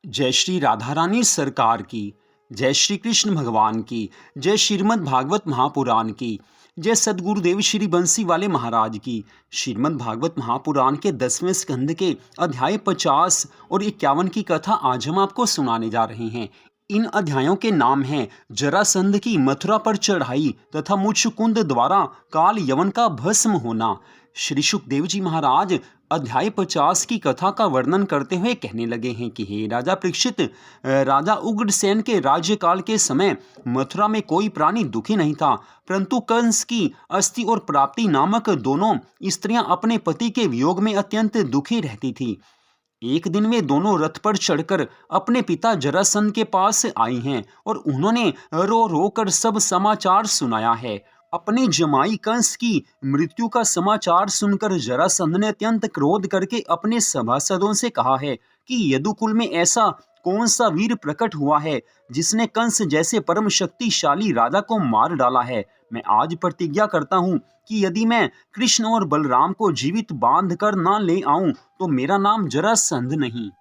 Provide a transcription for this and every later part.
जय श्री राधा रानी सरकार की। जय श्री कृष्ण भगवान की। जय श्रीमद् भागवत महापुराण की। जय सद्गुरुदेव श्री बंसी वाले महाराज की। श्रीमद् भागवत महापुराण के 10वें स्कंद के अध्याय 50 और 51 की कथा आज हम आपको सुनाने जा रहे हैं। इन अध्यायों के नाम हैं जरासंध की मथुरा पर चढ़ाई तथा मुचकुंद द्वारा काल यवन का भस्म होना। श्री सुखदेव जी महाराज अध्याय 50 की कथा का वर्णन करते हुए कहने लगे हैं कि हे राजा परीक्षित, राजा उग्रसेन के राज्यकाल के समय मथुरा में कोई प्राणी दुखी नहीं था, परंतु कंस की अस्थि और प्राप्ति नामक दोनों स्त्रियां अपने पति के वियोग में अत्यंत दुखी रहती थी। एक दिन वे दोनों रथ पर चढ़कर अपने पिता जरासंध के पास आई हैं और उन्होंने रो रो कर सब समाचार सुनाया है। अपने जमाई कंस की मृत्यु का समाचार सुनकर जरासंध ने अत्यंत क्रोध करके अपने सभासदों से कहा है कि यदुकुल में ऐसा कौन सा वीर प्रकट हुआ है जिसने कंस जैसे परम शक्तिशाली राजा को मार डाला है। मैं आज प्रतिज्ञा करता हूँ कि यदि मैं कृष्ण और बलराम को जीवित बांध कर ना ले आऊं तो मेरा नाम जरासंध नहीं।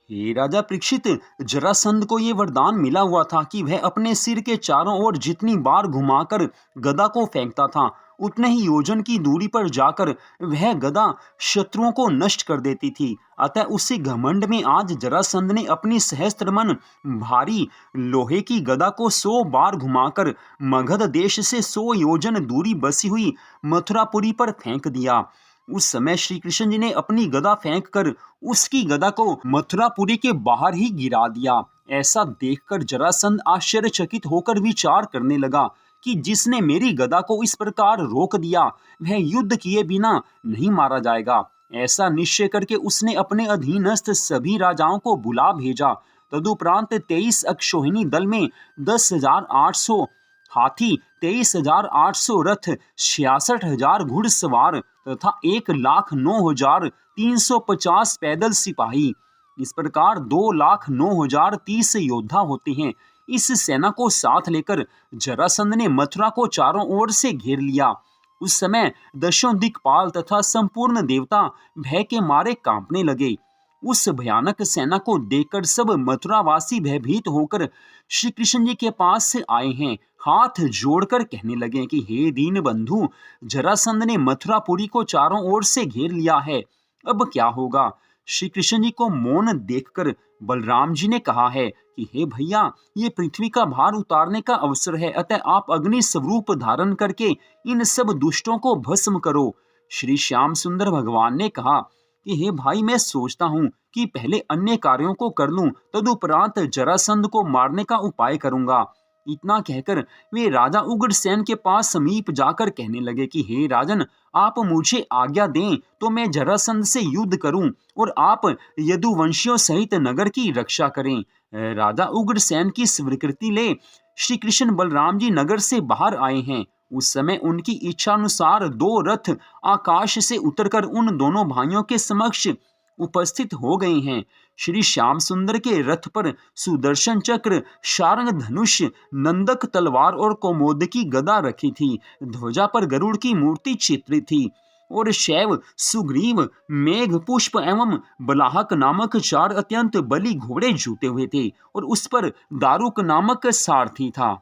हे राजा परीक्षित, जरासंध को ये वरदान मिला हुआ था कि वह अपने सिर के चारों ओर जितनी बार घुमाकर गदा को फेंकता था, उतने ही योजन की दूरी पर जाकर वह गदा शत्रुओं को नष्ट कर देती थी। अतः उसी घमंड में आज जरासंध ने अपनी सहस्त्रमन भारी लोहे की गदा को 100 बार घुमाकर मगध देश से 100 योजन दूरी बसी हुई मथुरापुरी पर फेंक दिया। उस समय श्री कृष्ण जी ने अपनी गदा फेंक कर उसकी गदा को मथुरापुरी के बाहर ही गिरा दिया। ऐसा देखकर जरासंध आश्चर्यचकित होकर विचार करने लगा कि जिसने मेरी गदा को इस प्रकार रोक दिया वह युद्ध किए बिना नहीं मारा जाएगा। ऐसा निश्चय करके उसने अपने अधीनस्थ सभी राजाओं को बुला भेजा। तदुपरांत 23 अक्षौहिणी दल में 10,800 हाथी, 23,800 रथ, 66,000 घुड़सवार तथा 1,09,350 पैदल सिपाही, इस प्रकार 2,09,030 योद्धा होते हैं। इस सेना को साथ लेकर जरासंध ने मथुरा को चारों ओर से घेर लिया। उस समय दशों दिक्पाल तथा संपूर्ण देवता भय के मारे कांपने लगे। उस भयानक सेना को देखकर सब मथुरावासी भयभीत होकर श्री कृष्ण जी के पास से आए हैं, हाथ जोड़कर कहने लगे कि हे दीन बंधु, जरासंध ने मथुरापुरी को चारों ओर से घेर लिया है, अब क्या होगा। श्री कृष्ण जी को मौन देखकर बलराम जी ने कहा है कि हे भैया, ये पृथ्वी का भार उतारने का अवसर है, अतः आप अग्नि स्वरूप धारण करके इन सब दुष्टों को भस्म करो। श्री श्याम सुंदर भगवान ने कहा कि हे भाई, मैं सोचता हूँ कि पहले अन्य कार्यों को कर लूं, तदुपरांत जरासंध को मारने का उपाय करूंगा। इतना कहकर वे राजा उग्रसेन के पास समीप जाकर कहने लगे कि हे राजन, आप मुझे आज्ञा दें तो मैं जरासंध से युद्ध करूं और आप यदुवंशियों सहित नगर की रक्षा करें। राजा उग्रसेन की स्वीकृति ले श्री कृष्ण बलराम जी नगर से बाहर आए हैं। उस समय उनकी इच्छा अनुसार 2 रथ आकाश से उतरकर उन दोनों भाइयों के समक्ष उपस्थित हो गए हैं। श्री श्याम सुंदर के रथ पर सुदर्शन चक्र, शारंग धनुष, नंदक तलवार और कौमोदकी गदा रखी थी। ध्वजा पर गरुड़ की मूर्ति चित्रित थी और शैव, सुग्रीव, मेघ पुष्प एवं बलाहक नामक 4 अत्यंत बली घोड़े जुटे हुए थे और उस पर दारुक नामक सारथी था।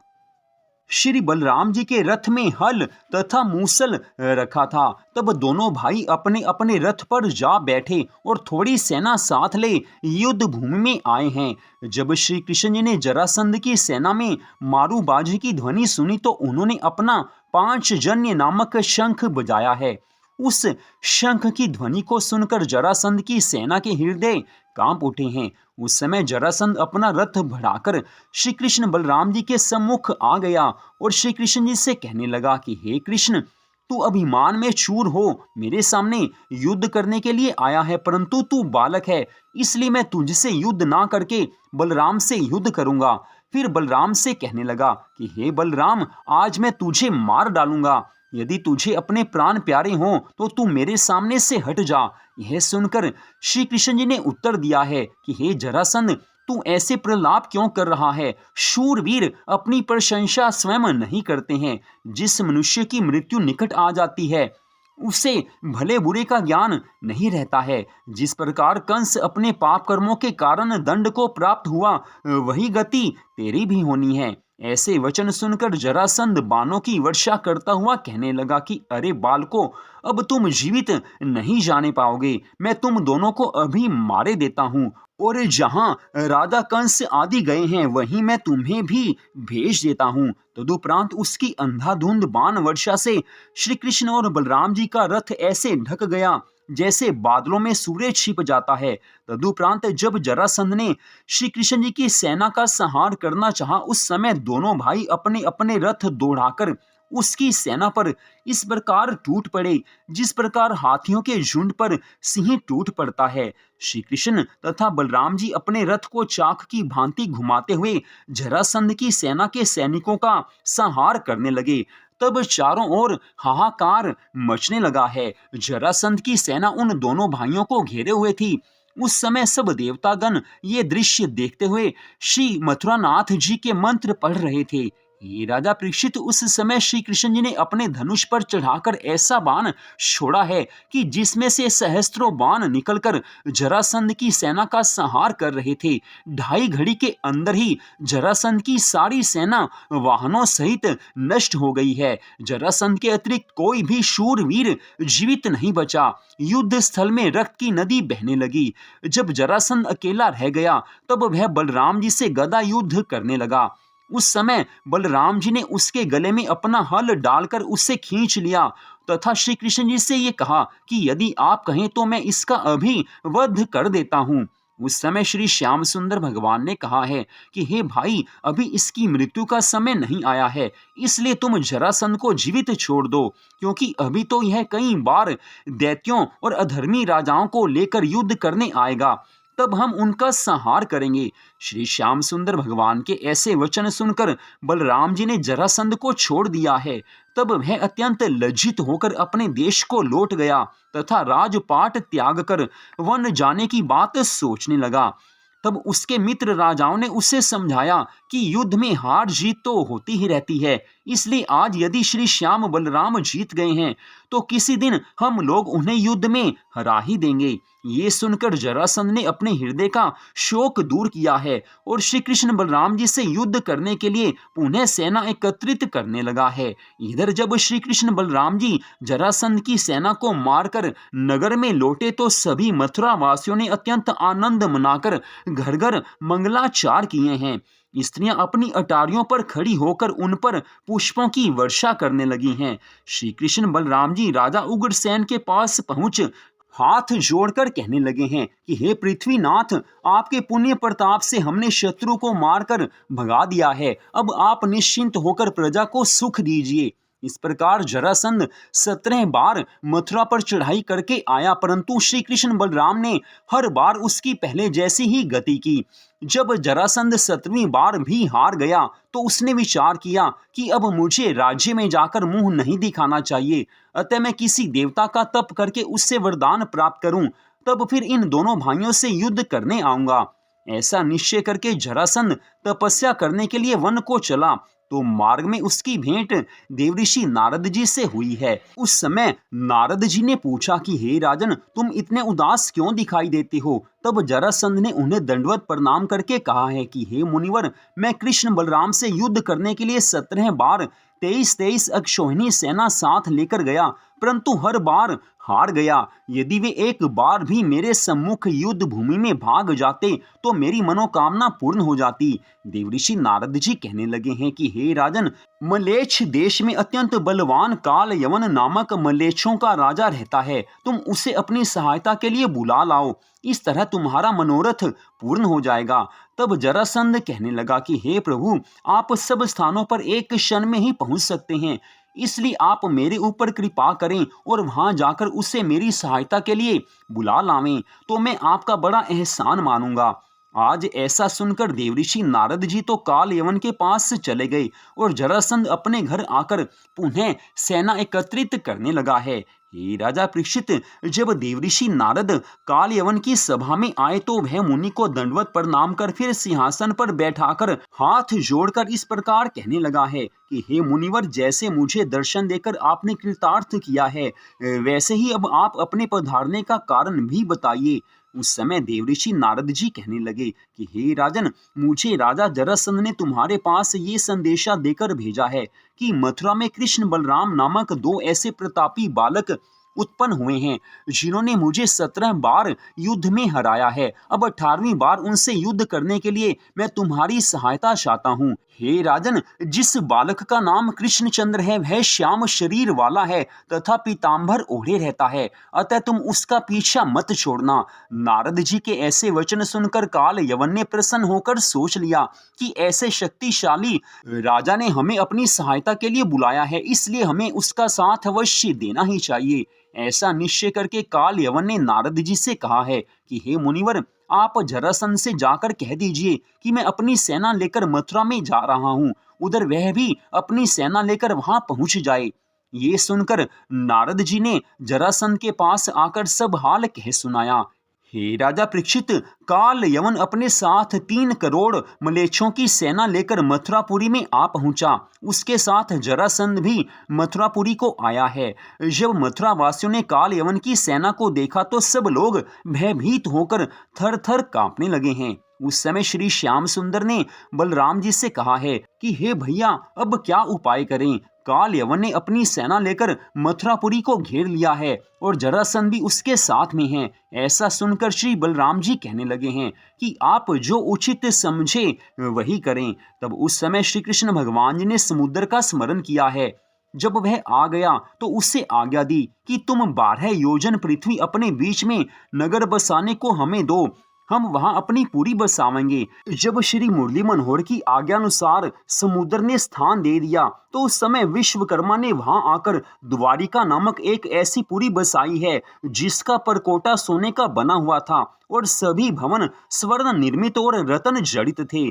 श्री बलराम जी के रथ में हल तथा मूसल रखा था। तब दोनों भाई अपने अपने रथ पर जा बैठे और थोड़ी सेना साथ ले युद्ध भूमि में आए हैं। जब श्री कृष्ण जी ने जरासंध की सेना में मारूबाजी की ध्वनि सुनी तो उन्होंने अपना 5 जन्य नामक शंख बजाया है। उस शंख की ध्वनि को सुनकर जरासंध की सेना के हृदय कांप उठे हैं। उस समय जरासंध अपना रथ बढ़ाकर श्री कृष्ण बलराम जी के सम्मुख आ गया और श्री कृष्ण जी से कहने लगा कि हे कृष्ण, तू अभिमान में चूर हो मेरे सामने युद्ध करने के लिए आया है, परंतु तू बालक है, इसलिए मैं तुझसे युद्ध ना करके बलराम से युद्ध करूंगा। फिर बलराम से कहने लगा कि हे बलराम, आज मैं तुझे मार डालूंगा। यदि तुझे अपने प्राण प्यारे हों तो तू मेरे सामने से हट जा। यह सुनकर श्री कृष्ण जी ने उत्तर दिया है कि हे जरासंध, तू ऐसे प्रलाप क्यों कर रहा है। शूरवीर अपनी प्रशंसा स्वयं नहीं करते हैं। जिस मनुष्य की मृत्यु निकट आ जाती है उसे भले बुरे का ज्ञान नहीं रहता है। जिस प्रकार कंस अपने पाप कर्मों के कारण दंड को प्राप्त हुआ, वही गति तेरी भी होनी है। ऐसे वचन सुनकर जरासंध बाणों की वर्षा करता हुआ कहने लगा कि अरे बालको, अब तुम जीवित नहीं जाने पाओगे। मैं तुम दोनों को अभी मारे देता हूँ, और जहाँ राजा कंस आदि गए हैं वहीं मैं तुम्हें भी भेज देता हूँ। तदुपरांत उसकी अंधाधुंध बाण वर्षा से श्री कृष्ण और बलराम जी का रथ ऐसे ढक गया जैसे बादलों में सूरज छिप जाता है। तदुपरांत जब जरासंध ने श्री कृष्ण जी की सेना का संहार करना चाहा, उस समय दोनों भाई अपने अपने रथ दौड़ाकर उसकी सेना पर इस प्रकार टूट पड़े जिस प्रकार हाथियों के झुंड पर सिंह टूट पड़ता है। श्री कृष्ण तथा बलराम जी अपने रथ को चाक की भांति घुमाते हुए जरासंध की सेना के सैनिकों का संहार करने लगे। तब चारों ओर हाहाकार मचने लगा है। जरासंध की सेना उन दोनों भाइयों को घेरे हुए थी। उस समय सब देवतागण ये दृश्य देखते हुए श्री मथुरानाथ जी के मंत्र पढ़ रहे थे। ये राजा परीक्षित, उस समय श्री कृष्ण जी ने अपने धनुष पर चढ़ाकर ऐसा बाण छोड़ा है कि जिसमें से सहस्त्रों बाण निकलकर जरासंध की सेना का संहार कर रहे थे। 2.5 घड़ी के अंदर ही जरासंध की सारी सेना वाहनों सहित नष्ट हो गई है। जरासंध के अतिरिक्त कोई भी शूरवीर जीवित नहीं बचा। युद्ध स्थल में रक्त की नदी बहने लगी। जब जरासंध अकेला रह गया तब वह बलराम जी से गदा युद्ध करने लगा। उस समय बलराम जी ने उसके गले में अपना हल डालकर उससे खींच लिया तथा श्री कृष्ण जी से ये कहा कि यदि आप कहें तो मैं इसका अभी वध कर देता हूँ। उस समय श्री श्याम सुंदर भगवान ने कहा है कि हे भाई, अभी इसकी मृत्यु का समय नहीं आया है, इसलिए तुम जरासंध को जीवित छोड़ दो, क्योंकि अभी तो यह कई बार दैत्यों और अधर्मी राजाओं को लेकर युद्ध करने आएगा, तब हम उनका संहार करेंगे। श्री श्याम सुंदर भगवान के ऐसे वचन सुनकर बलराम जी ने जरासंध को छोड़ दिया है। तब वह अत्यंत लज्जित होकर अपने देश को लौट गया तथा राजपाट त्याग कर वन जाने की बात सोचने लगा। तब उसके मित्र राजाओं ने उसे समझाया कि युद्ध में हार जीत तो होती ही रहती है, इसलिए आज यदि श्री श्याम बलराम जीत गए हैं तो किसी दिन हम लोग उन्हें युद्ध में हरा ही देंगे। ये सुनकर जरासंध ने अपने हृदय का शोक दूर किया है और श्री कृष्ण बलराम जी से युद्ध करने के लिए पुनः सेना एकत्रित करने लगा है। इधर जब श्री कृष्ण बलराम जी जरासंध की सेना को मारकर नगर में लौटे तो सभी मथुरा वासियों ने अत्यंत आनंद मनाकर घर घर मंगलाचार किए हैं। स्त्रियां अपनी अटारियों पर खड़ी होकर उन पर पुष्पों की वर्षा करने लगी हैं। श्री कृष्ण बलराम जी राजा उग्रसेन के पास पहुंच हाथ जोड़कर कहने लगे हैं कि हे पृथ्वीनाथ, आपके पुण्य प्रताप से हमने शत्रु को मारकर भगा दिया है। अब आप निश्चिंत होकर प्रजा को सुख दीजिए। इस प्रकार जरासंध 17 बार मथुरा पर चढ़ाई करके आया, परंतु श्री कृष्ण बलराम ने हर बार उसकी पहले जैसी ही गति की। जब जरासंध 17वीं बार भी हार गया तो उसने विचार किया कि अब मुझे राज्य में जाकर मुंह नहीं दिखाना चाहिए, अतः मैं किसी देवता का तप करके उससे वरदान प्राप्त करूं, तब फिर इन दोनों भाइयों से युद्ध करने आऊंगा। ऐसा निश्चय करके जरासंध तपस्या करने के लिए वन को चला तो मार्ग में उसकी भेंट देवऋषि नारद जी से हुई है। उस समय नारद जी ने पूछा कि हे राजन, तुम इतने उदास क्यों दिखाई देते हो? तब जरासंध ने उन्हें दंडवत प्रणाम करके कहा है कि हे मुनिवर, मैं कृष्ण बलराम से युद्ध करने के लिए 17 बार 23 अक्षौहिणी सेना साथ लेकर गया, परंतु हर बार हार गया। यदि वे एक बार भी मेरे सम्मुख युद्ध भूमि में भाग जाते तो मेरी मनोकामना पूर्ण हो जाती। देवऋषि नारद जी कहने लगे हैं कि हे राजन, मलेच्छ देश में अत्यंत बलवान काल यवन नामक मलेच्छों का राजा रहता है, तुम उसे अपनी सहायता के लिए बुला लाओ, इस तरह तुम्हारा मनोरथ पूर्ण हो जाएगा। तब जरासंध कहने लगा कि हे प्रभु, आप सब स्थानों पर एक क्षण में ही पहुंच सकते हैं, इसलिए आप मेरे ऊपर कृपा करें और वहां जाकर उसे मेरी सहायता के लिए बुला लावें, तो मैं आपका बड़ा एहसान मानूंगा। आज ऐसा सुनकर देवऋषि नारद जी तो काल यवन के पास चले गए और जरासंध अपने घर आकर पुनः सेना एकत्रित करने लगा है। हे राजा परीक्षित, जब देवऋषि नारद काल यवन की सभा में आए तो वह मुनि को दंडवत प्रणाम कर फिर सिंहासन पर बैठाकर हाथ जोड़कर इस प्रकार कहने लगा है कि हे मुनिवर, जैसे मुझे दर्शन देकर आपने कृतार्थ किया है, वैसे ही अब आप अपने पधारने का कारण भी बताइए। उस समय देवऋषि नारद जी कहने लगे कि हे राजन, मुझे राजा जरासंध ने तुम्हारे पास ये संदेशा देकर भेजा है कि मथुरा में कृष्ण बलराम नामक दो ऐसे प्रतापी बालक उत्पन्न हुए हैं जिन्होंने मुझे 17 बार युद्ध में हराया है। अब 18वीं बार उनसे युद्ध करने के लिए मैं तुम्हारी सहायता चाहता हूँ। हे राजन, जिस बालक का नाम कृष्णचंद्र है वह श्याम शरीर वाला है तथा पीताम्बर ओढ़े रहता है, अतः तुम उसका पीछा मत छोड़ना। नारद जी के ऐसे वचन सुनकर काल यवन ने प्रसन्न होकर सोच लिया कि ऐसे शक्तिशाली राजा ने हमें अपनी सहायता के लिए बुलाया है, इसलिए हमें उसका साथ अवश्य देना ही चाहिए। ऐसा निश्चय करके काल यवन ने नारद जी से कहा है कि हे मुनिवर, आप जरासंध से जाकर कह दीजिए कि मैं अपनी सेना लेकर मथुरा में जा रहा हूँ, उधर वह भी अपनी सेना लेकर वहां पहुंच जाए। ये सुनकर नारद जी ने जरासंध के पास आकर सब हाल कह सुनाया। हे राजा परीक्षित, काल यवन अपने साथ 3 करोड़ मलेच्छों की सेना लेकर मथुरापुरी में आ पहुंचा। उसके साथ जरासंध भी मथुरापुरी को आया है। जब मथुरा वासियों ने काल यवन की सेना को देखा तो सब लोग भयभीत होकर थर थर कांपने लगे हैं। उस समय श्री श्याम सुंदर ने बलराम जी से कहा है कि हे भैया, अब क्या उपाय करें। काल यवन ने अपनी सेना लेकर मथुरापुरी को घेर लिया है और जरासंध भी उसके साथ में है। ऐसा सुनकर श्री बलराम जी कहने लगे हैं कि आप जो उचित समझे वही करें। तब उस समय श्री कृष्ण भगवान जी ने समुद्र का स्मरण किया है। जब वह आ गया तो उससे आज्ञा दी कि तुम 12 योजन पृथ्वी अपने बीच में नगर बसाने को हमें दो, हम वहां अपनी पूरी बसावेंगे। जब श्री मुरली मनोहर की आज्ञा अनुसार समुद्र ने स्थान दे दिया तो उस समय विश्वकर्मा ने वहां आकर द्वारिका नामक एक ऐसी पूरी बसाई है जिसका परकोटा सोने का बना हुआ था और सभी भवन स्वर्ण निर्मित और रत्न जड़ित थे।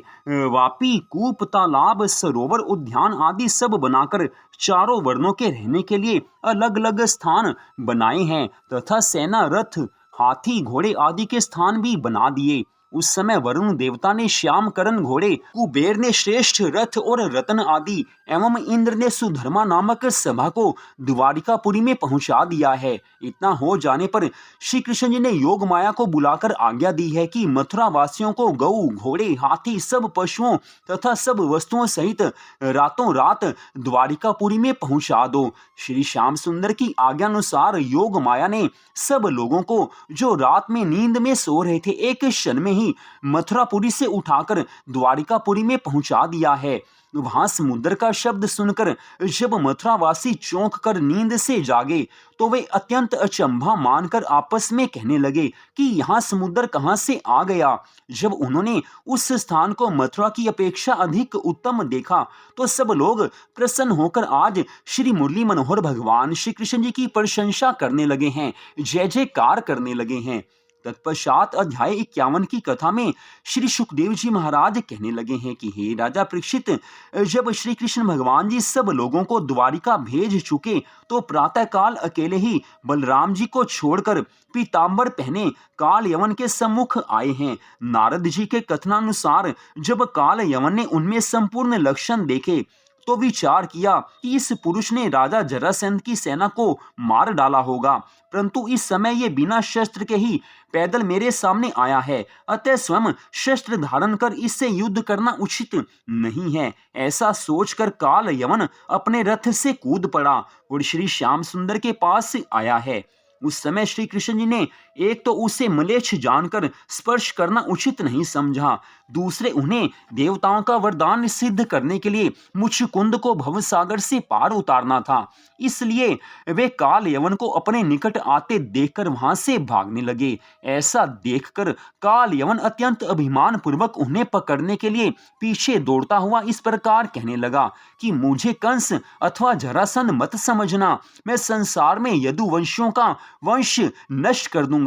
वापी, कूप, तालाब, सरोवर, उद्यान आदि सब बनाकर चारों वर्णों के रहने के लिए अलग अलग स्थान बनाए हैं तथा सेना, रथ, हाथी, घोड़े आदि के स्थान भी बना दिए। उस समय वरुण देवता ने श्याम करण घोड़े, कुबेर ने श्रेष्ठ रथ और रत्न आदि एवं इंद्र ने सुधर्मा नामक सभा को द्वारिकापुरी में पहुंचा दिया है। इतना हो जाने पर श्री कृष्ण जी ने योग माया को बुलाकर आज्ञा दी है कि मथुरा वासियों को गऊ, घोड़े, हाथी, सब पशुओं तथा सब वस्तुओं सहित रातों रात द्वारिकापुरी में पहुंचा दो। श्री श्याम सुंदर की आज्ञा अनुसार योग माया ने सब लोगों को जो रात में नींद में सो रहे थे एक क्षण में ही मथुरापुरी से उठाकर द्वारिकापुरी में पहुंचा दिया है। वहां समुद्र का शब्द सुनकर जब मथुरावासी चौंक कर नींद से जागे तो वे अत्यंत अचंभा मानकर आपस में कहने लगे कि यहाँ समुद्र कहाँ से आ गया। जब उन्होंने उस स्थान को मथुरा की अपेक्षा अधिक उत्तम देखा तो सब लोग प्रसन्न होकर आज श्री मुरली मनोहर भगवान श्री कृष्ण जी की प्रशंसा करने लगे हैं, जय जयकार करने लगे हैं। तत्पश्चात अध्याय 51 की कथा में श्री सुखदेव जी महाराज कहने लगे हैं कि हे राजा परीक्षित, जब श्री कृष्ण भगवान जी सब लोगों को द्वारिका भेज चुके तो प्रातःकाल अकेले ही बलराम जी को छोड़कर पीताम्बर पहने काल यवन के सम्मुख आए हैं। नारद जी के कथनानुसार जब काल यवन ने उनमें संपूर्ण लक्षण देखे तो विचार किया कि इस पुरुष ने राजा जरासंध की सेना को मार डाला होगा, परंतु इस समय ये बिना शस्त्र के ही पैदल मेरे सामने आया है, अतः स्वयं शस्त्र धारण कर इससे युद्ध करना उचित नहीं है। ऐसा सोचकर काल यवन अपने रथ से कूद पड़ा और श्री श्याम सुंदर के पास आया है। उस समय श्री कृष्ण जी ने एक तो उसे मलेच्छ जानकर स्पर्श करना उचित नहीं समझा, दूसरे उन्हें देवताओं का वरदान सिद्ध करने के लिए मुचकुंद को भवसागर से पार उतारना था, इसलिए वे काल यवन को अपने निकट आते देखकर वहां से भागने लगे। ऐसा देखकर काल यवन अत्यंत अभिमान पूर्वक उन्हें पकड़ने के लिए पीछे दौड़ता हुआ इस प्रकार कहने लगा कि मुझे कंस अथवा जरासंध मत समझना, मैं संसार में यदुवंशियों का वंश नष्ट कर दूंगा।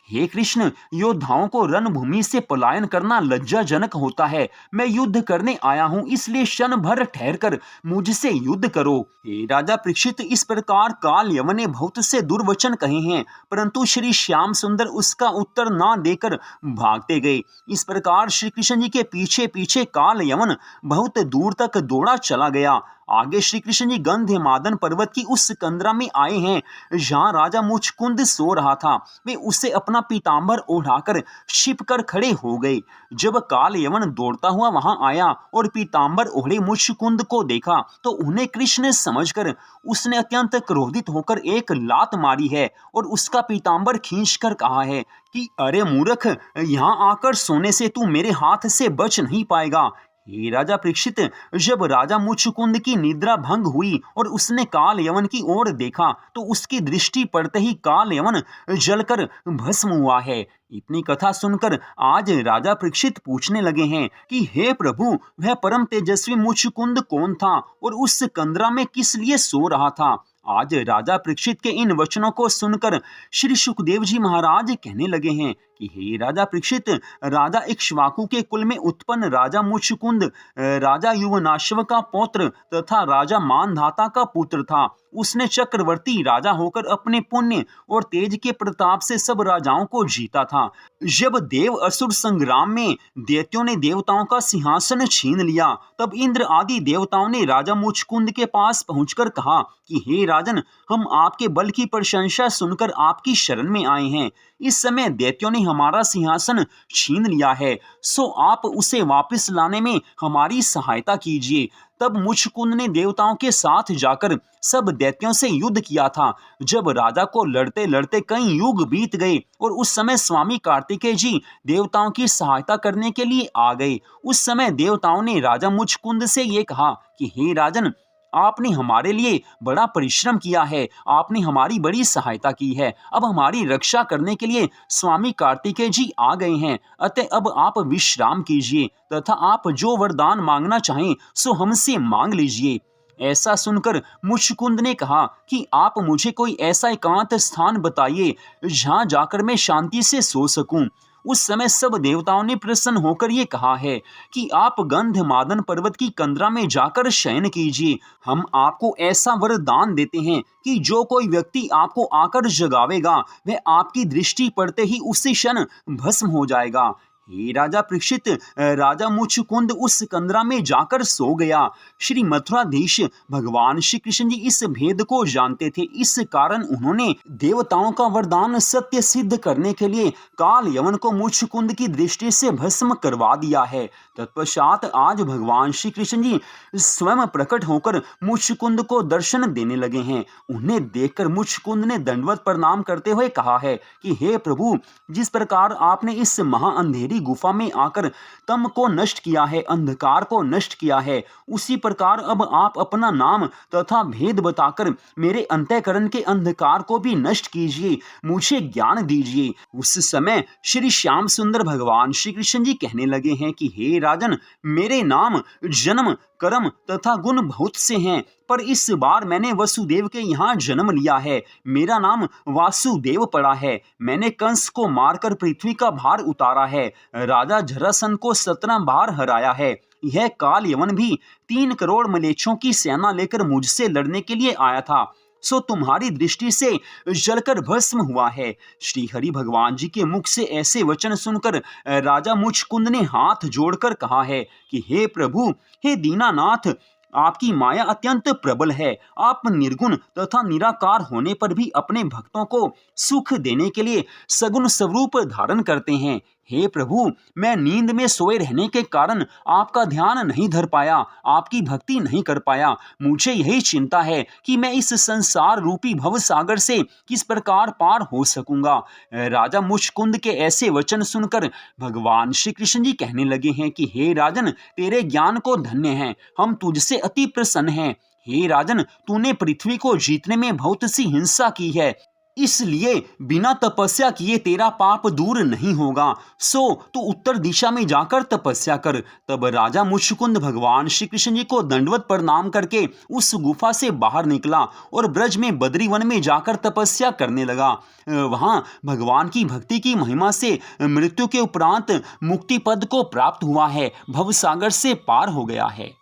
हे कृष्ण, योद्धाओं को रणभूमि से पलायन करना लज्जाजनक होता है। मैं युद्ध करने आया हूँ, इसलिए क्षण भर ठहरकर मुझसे युद्ध करो। हे राजा परीक्षित, इस प्रकार काल यवन ने बहुत से दुर्वचन कहे हैं, परंतु श्री श्याम सुंदर उसका उत्तर ना देकर भागते गए। इस प्रकार श्री कृष्ण जी के पीछे पीछे काल यवन बहुत दूर तक दौड़ा चला गया। आगे श्री कृष्ण जी गंधमादन पर्वत की उस कंदरा में आए हैं जहाँ राजा मुचकुंद सो रहा था। वे उसे अपना पीताम्बर ओढ़ाकर छिप कर खड़े हो गए। जब काल यवन दौड़ता हुआ वहां आया और पीताम्बर ओढ़े मुचकुंद को देखा तो उन्हें कृष्ण समझकर उसने अत्यंत क्रोधित होकर एक लात मारी है और उसका पीताम्बर खींचकर कहा है कि अरे मूर्ख, यहाँ आकर सोने से तू मेरे हाथ से बच नहीं पाएगा। हे राजा परीक्षित, जब राजा मुचकुंद की निद्रा भंग हुई और उसने काल यवन की ओर देखा तो उसकी दृष्टि पड़ते ही काल यवन जलकर भस्म हुआ है। इतनी कथा सुनकर आज राजा परीक्षित पूछने लगे हैं कि हे प्रभु, वह परम तेजस्वी मुचकुंद कौन था और उस कंदरा में किस लिए सो रहा था। आज राजा परीक्षित के इन वचनों को सुनकर श्री सुखदेव जी महाराज कहने लगे हैं कि हे राजा परीक्षित, राजा इक्ष्वाकु के कुल में उत्पन्न राजा मुचकुंद राजा युवनाश्व का पौत्र तथा राजा मानधाता का पुत्र था। उसने चक्रवर्ती राजा होकर अपने पुण्य और तेज के प्रताप से सब राजाओं को जीता था। जब देव असुर संग्राम में दैत्यों ने देवताओं का सिंहासन छीन लिया, तब इंद्र आदि देवताओं ने राजा मुचकुंद के पास पहुंचकर कहा कि हे राजन, हम आपके बल की प्रशंसा सुनकर आपकी शरण में आए हैं। इस समय दैत्यों ने हमारा सिंहासन छीन लिया है, सो आप उसे वापस लाने में हमारी सहायता कीजिए। तब मुचकुंद ने देवताओं के साथ जाकर सब दैत्यों से युद्ध किया था। जब राजा को लड़ते लड़ते कई युग बीत गए और उस समय स्वामी कार्तिकेय जी देवताओं की सहायता करने के लिए आ गए। उस समय देवताओं ने राजा मुचकुंद से ये कहा कि हे राजन, आपने हमारे लिए बड़ा परिश्रम किया है, आपने हमारी बड़ी सहायता की है। अब हमारी रक्षा करने के लिए स्वामी कार्तिकेय जी आ गए हैं, अतः अब आप विश्राम कीजिए तथा आप जो वरदान मांगना चाहें सो हमसे मांग लीजिए। ऐसा सुनकर मुचकुंद ने कहा कि आप मुझे कोई ऐसा एकांत स्थान बताइए जहां जाकर मैं शांति से सो सकूं। उस समय सब देवताओं ने प्रसन्न होकर ये कहा है कि आप गंधमादन पर्वत की कंदरा में जाकर शयन कीजिए। हम आपको ऐसा वरदान देते हैं कि जो कोई व्यक्ति आपको आकर जगावेगा वह आपकी दृष्टि पड़ते ही उसी क्षण भस्म हो जाएगा। हे राजा परीक्षित, राजा मुचकुंद उस कंदरा में जाकर सो गया। श्री मथुराधीश भगवान श्री कृष्ण जी इस भेद को जानते थे। इस कारण उन्होंने देवताओं का वरदान सत्य सिद्ध करने के लिए काल यवन को मुचकुंद की दृष्टि से भस्म करवा दिया है। तत्पश्चात आज भगवान श्री कृष्ण जी स्वयं प्रकट होकर मुचकुंद को दर्शन देने लगे हैं। उन्हें देखकर मुचकुंद ने दंडवत प्रणाम करते हुए कहा है कि हे प्रभु, जिस प्रकार आपने इस महाअंधेरी गुफा में आकर तम को नष्ट किया है, अंधकार को नष्ट किया है, उसी प्रकार अब आप अपना नाम तथा भेद बताकर मेरे अंतःकरण के अंधकार को भी नष्ट कीजिए, मुझे ज्ञान दीजिए। उस समय श्री श्याम सुंदर भगवान श्री कृष्ण जी कहने लगे हैं कि हे राजन, मेरे नाम, जन्म, कर्म तथा गुण बहुत से हैं, पर इस बार मैंने वसुदेव के यहाँ जन्म लिया है। मेरा नाम वासुदेव पड़ा है। मैंने कंस को मारकर पृथ्वी का भार उतारा है, राजा जरासंध को 17 बार हराया है। यह काल यवन भी 3 करोड़ मलेच्छों की सेना लेकर मुझसे लड़ने के लिए आया था, सो तुम्हारी दृष्टि से जलकर भस्म हुआ है। श्री हरि भगवान जी के मुख से ऐसे वचन सुनकर राजा मुचकुंद ने हाथ जोड़कर कहा है कि हे प्रभु, हे दीनानाथ, आपकी माया अत्यंत प्रबल है। आप निर्गुण तथा निराकार होने पर भी अपने भक्तों को सुख देने के लिए सगुण स्वरूप धारण करते हैं। हे प्रभु, मैं नींद में सोए रहने के कारण आपका ध्यान नहीं धर पाया, आपकी भक्ति नहीं कर पाया। मुझे यही चिंता है कि मैं इस संसार रूपी भव सागर से किस प्रकार पार हो सकूंगा। राजा मुचकुंद के ऐसे वचन सुनकर भगवान श्री कृष्ण जी कहने लगे हैं कि हे राजन, तेरे ज्ञान को धन्य हैं, हम तुझसे अति प्रसन्न हैं। हे राजन, तूने पृथ्वी को जीतने में बहुत सी हिंसा की है, इसलिए बिना तपस्या किए तेरा पाप दूर नहीं होगा, सो तू उत्तर दिशा में जाकर तपस्या कर। तब राजा मुचकुंद भगवान श्री कृष्ण जी को दंडवत प्रणाम करके उस गुफा से बाहर निकला और ब्रज में बद्रीवन में जाकर तपस्या करने लगा। वहां भगवान की भक्ति की महिमा से मृत्यु के उपरांत मुक्ति पद को प्राप्त हुआ है, भवसागर से पार हो गया है।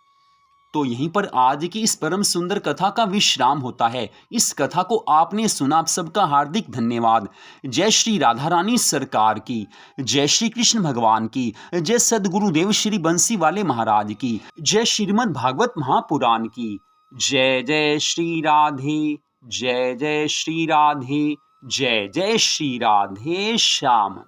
तो यहीं पर आज की इस परम सुंदर कथा का विश्राम होता है। इस कथा को आपने सुना, आप सबका हार्दिक धन्यवाद। जय श्री राधा रानी सरकार की, जय श्री कृष्ण भगवान की, जय सदगुरुदेव श्री बंसी वाले महाराज की, जय श्रीमद् भागवत महापुराण की। जय जय श्री राधे, जय जय श्री राधे, जय जय श्री राधे श्याम।